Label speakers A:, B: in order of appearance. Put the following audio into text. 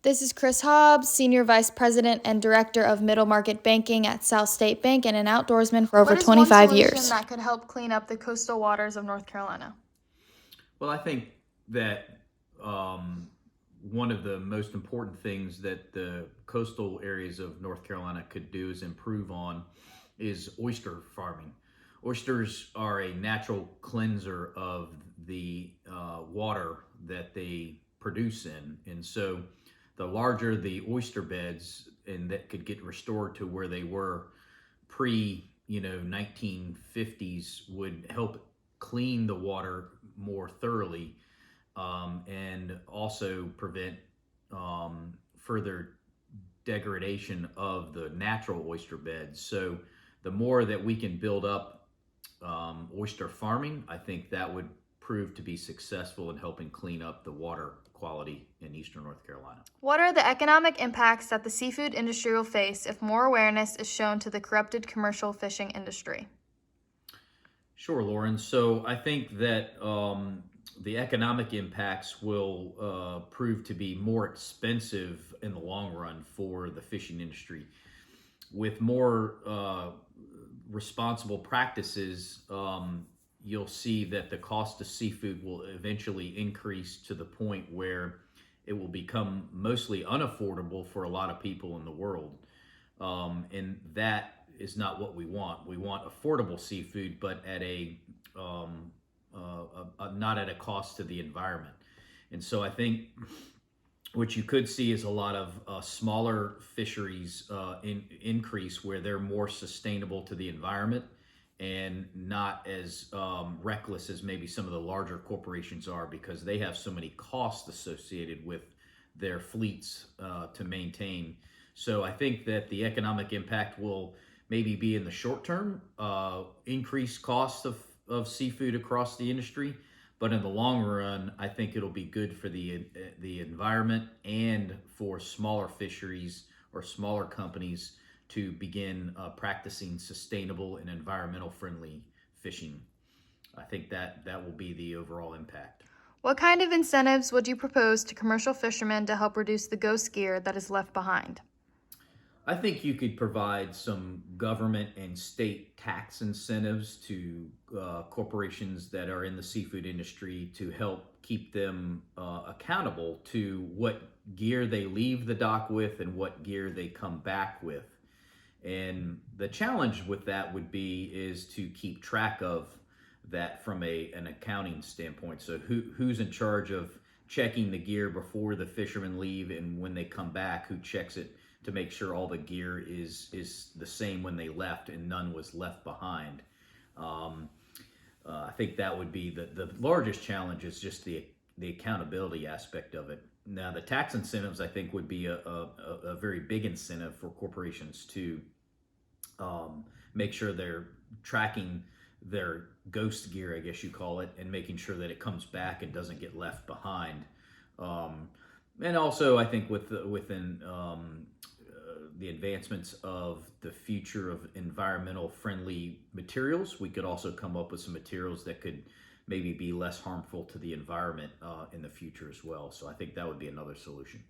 A: This is Chris Hobbs, Senior Vice President and Director of Middle Market Banking at South State Bank and an outdoorsman for over
B: What is
A: 25
B: one solution
A: years.
B: that could help clean up the coastal waters of North Carolina?
C: Well, I think that one of the most important things that the coastal areas of North Carolina could do is improve on is oyster farming. Oysters are a natural cleanser of the water that they produce in, and so the larger the oyster beds, and that could get restored to where they were pre 1950s, would help clean the water more thoroughly, and also prevent further degradation of the natural oyster beds. So the more that we can build up oyster farming, I think that would prove to be successful in helping clean up the water quality in eastern North Carolina.
B: What are the economic impacts that the seafood industry will face if more awareness is shown to the corrupted commercial fishing industry?
C: Sure, Lauren. So I think that the economic impacts will prove to be more expensive in the long run for the fishing industry. With more responsible practices, you'll see that the cost of seafood will eventually increase to the point where it will become mostly unaffordable for a lot of people in the world. And that is not what we want. We want affordable seafood, but at not at a cost to the environment. And so I think what you could see is a lot of smaller fisheries increase, where they're more sustainable to the environment and not as reckless as maybe some of the larger corporations are, because they have so many costs associated with their fleets to maintain. So I think that the economic impact will maybe be in the short term, increased cost of seafood across the industry. But in the long run, I think it'll be good for the environment and for smaller fisheries or smaller companies to begin practicing sustainable and environmental friendly fishing. I think that will be the overall impact.
B: What kind of incentives would you propose to commercial fishermen to help reduce the ghost gear that is left behind?
C: I think you could provide some government and state tax incentives to corporations that are in the seafood industry to help keep them accountable to what gear they leave the dock with and what gear they come back with. And the challenge with that would be is to keep track of that from an accounting standpoint. So who's in charge of checking the gear before the fishermen leave, and when they come back, who checks it to make sure all the gear is the same when they left and none was left behind. I think that would be the largest challenge, is just the accountability aspect of it. Now, the tax incentives, I think, would be a very big incentive for corporations to make sure they're tracking their ghost gear, I guess you call it, and making sure that it comes back and doesn't get left behind. And also, I think within the advancements of the future of environmental friendly materials, we could also come up with some materials that could maybe be less harmful to the environment in the future as well. So I think that would be another solution.